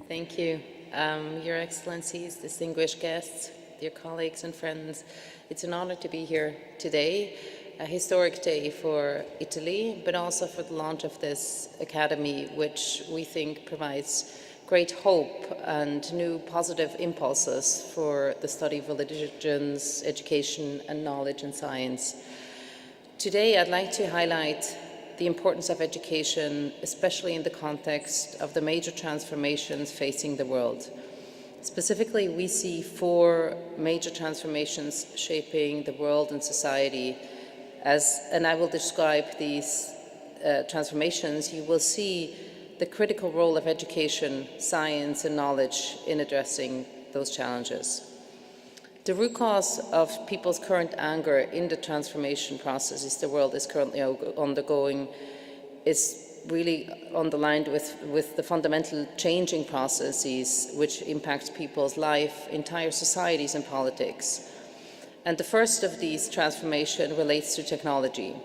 Thank you. Your Excellencies, distinguished guests, dear colleagues and friends, it's an honor to be here today, a historic day for Italy, but also for the launch of this academy, which we think provides great hope and new positive impulses for the study of religions, education and knowledge and science. Today, I'd like to highlight the importance of education, especially in the context of the major transformations facing the world. Specifically, we see 4 major transformations shaping the world and society. And I will describe these transformations. You will see the critical role of education, science, and knowledge in addressing those challenges. The root cause of people's current anger in the transformation processes the world is currently undergoing is really underlined with the fundamental changing processes which impact people's life, entire societies and politics. And the first of these transformations relates to technology.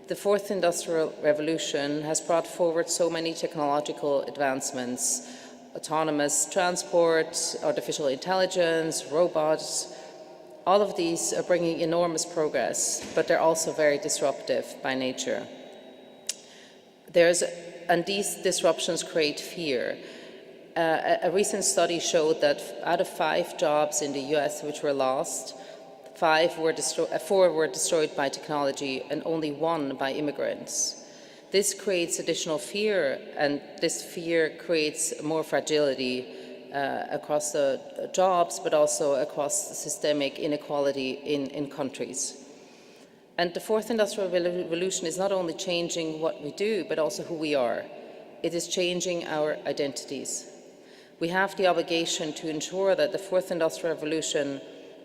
The fourth industrial revolution has brought forward so many technological advancements: autonomous transport, artificial intelligence, robots. All of these are bringing enormous progress, but they're also very disruptive by nature. And these disruptions create fear. A recent study showed that out of 5 jobs in the US which were lost, 4 were destroyed by technology and only 1 by immigrants. This creates additional fear, and this fear creates more fragility across the jobs, but also across the systemic inequality in countries. And the fourth industrial revolution is not only changing what we do, but also who we are. It is changing our identities. We have the obligation to ensure that the fourth industrial revolution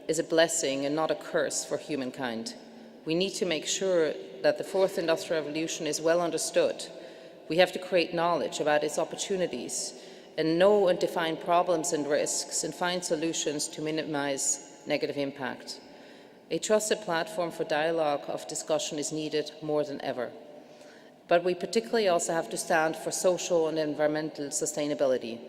is a blessing and not a curse for humankind. We need to make sure that the fourth industrial revolution is well understood. We have to create knowledge about its opportunities and know and define problems and risks and find solutions to minimize negative impact. A trusted platform for dialogue of discussion is needed more than ever. But we particularly also have to stand for social and environmental sustainability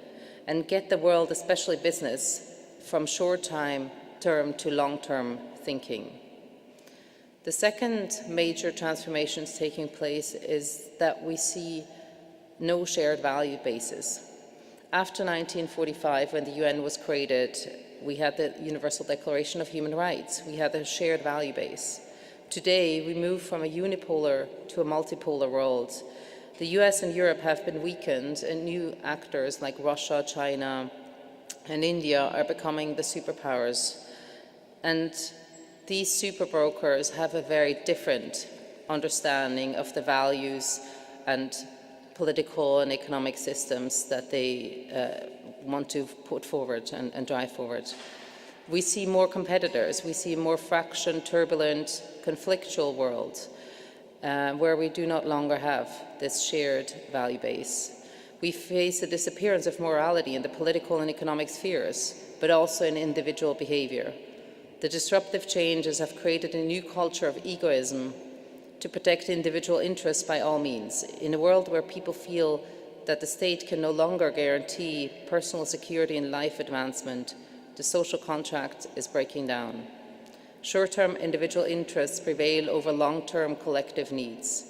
and get the world, especially business, from short-term to long-term thinking. The second major transformation taking place is that we see no shared value basis. After 1945, when the UN was created, we had the Universal Declaration of Human Rights. We had a shared value base. Today, we move from a unipolar to a multipolar world. The US and Europe have been weakened, and new actors like Russia, China, and India are becoming the superpowers. And these super brokers have a very different understanding of the values and political and economic systems that they want to put forward and drive forward. We see more competitors. We see a more fractured, turbulent, conflictual world where we do not longer have this shared value base. We face a disappearance of morality in the political and economic spheres, but also in individual behavior. The disruptive changes have created a new culture of egoism to protect individual interests by all means. In a world where people feel that the state can no longer guarantee personal security and life advancement, the social contract is breaking down. Short-term individual interests prevail over long-term collective needs.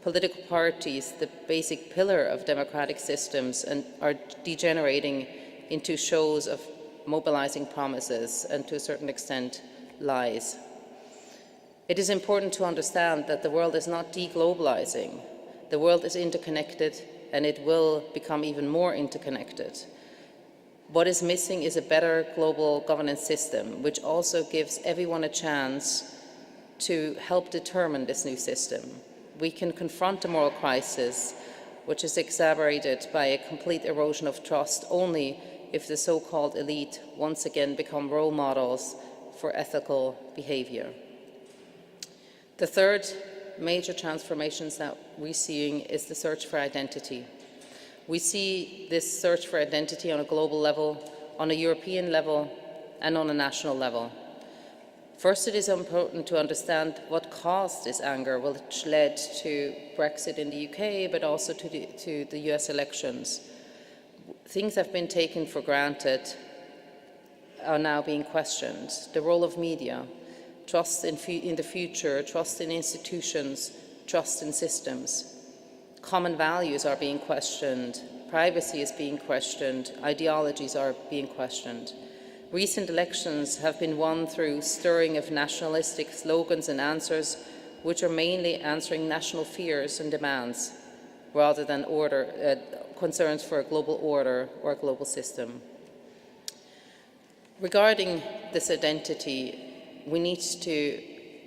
Political parties, the basic pillar of democratic systems, are degenerating into shows of mobilizing promises and, to a certain extent, lies. It is important to understand that the world is not deglobalizing. The world is interconnected, and it will become even more interconnected. What is missing is a better global governance system, which also gives everyone a chance to help determine this new system. We can confront the moral crisis, which is exacerbated by a complete erosion of trust, only if the so-called elite once again become role models for ethical behavior. The third major transformations that we're seeing is the search for identity. We see this search for identity on a global level, on a European level, and on a national level. First, it is important to understand what caused this anger, which led to Brexit in the UK, but also to the US elections. Things have been taken for granted are now being questioned. The role of media, trust in the future, trust in institutions, trust in systems. Common values are being questioned, privacy is being questioned, ideologies are being questioned. Recent elections have been won through stirring of nationalistic slogans and answers, which are mainly answering national fears and demands, rather than concerns for a global order or a global system. Regarding this identity, we need to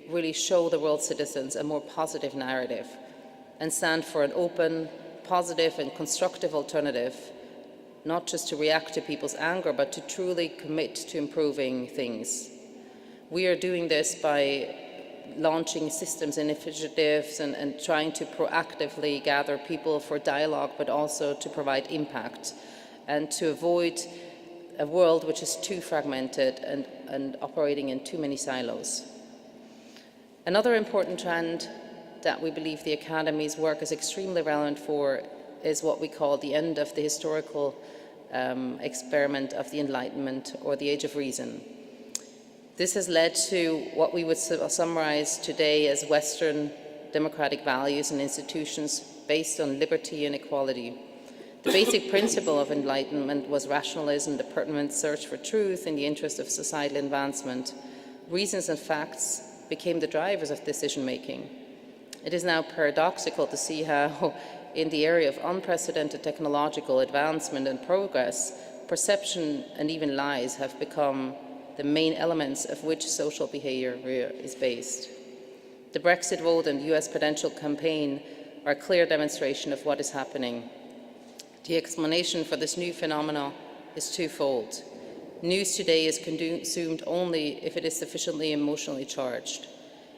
really show the world's citizens a more positive narrative and stand for an open, positive and constructive alternative, not just to react to people's anger, but to truly commit to improving things. We are doing this by launching systems initiatives and trying to proactively gather people for dialogue, but also to provide impact and to avoid a world which is too fragmented and operating in too many silos. Another important trend that we believe the Academy's work is extremely relevant for is what we call the end of the historical experiment of the Enlightenment, or the Age of Reason. This has led to what we would summarize today as Western democratic values and institutions based on liberty and equality. The basic principle of Enlightenment was rationalism, the pertinent search for truth in the interest of societal advancement. Reasons and facts became the drivers of decision-making. It is now paradoxical to see how, in the area of unprecedented technological advancement and progress, perception and even lies have become the main elements of which social behavior is based. The Brexit vote and the US presidential campaign are a clear demonstration of what is happening. The explanation for this new phenomenon is twofold. News today is consumed only if it is sufficiently emotionally charged.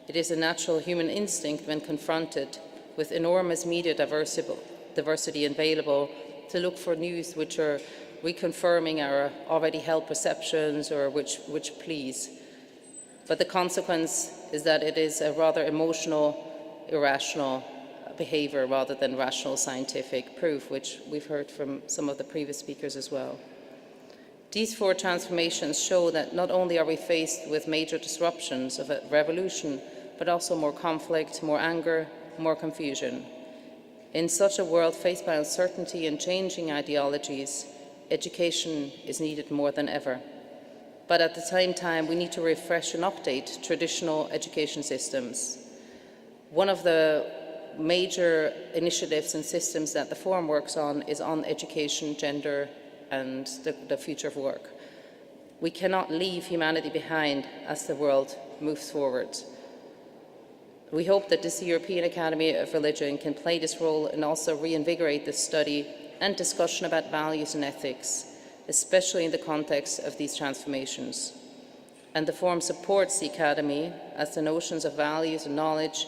It is a natural human instinct when confronted with enormous media diversity available to look for news which are reconfirming our already held perceptions or which please. But the consequence is that it is a rather emotional, irrational behavior rather than rational scientific proof, which we've heard from some of the previous speakers as well. These four transformations show that not only are we faced with major disruptions of a revolution, but also more conflict, more anger, more confusion. In such a world faced by uncertainty and changing ideologies, education is needed more than ever. But at the same time, we need to refresh and update traditional education systems. One of the major initiatives and systems that the Forum works on is on education, gender, and the future of work. We cannot leave humanity behind as the world moves forward. We hope that this European Academy of Religion can play this role and also reinvigorate the study and discussion about values and ethics, especially in the context of these transformations. And the Forum supports the Academy as the notions of values and knowledge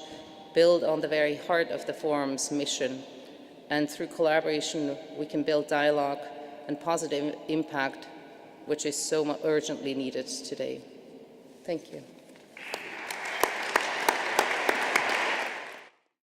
build on the very heart of the Forum's mission. And through collaboration, we can build dialogue and positive impact, which is so urgently needed today. Thank you.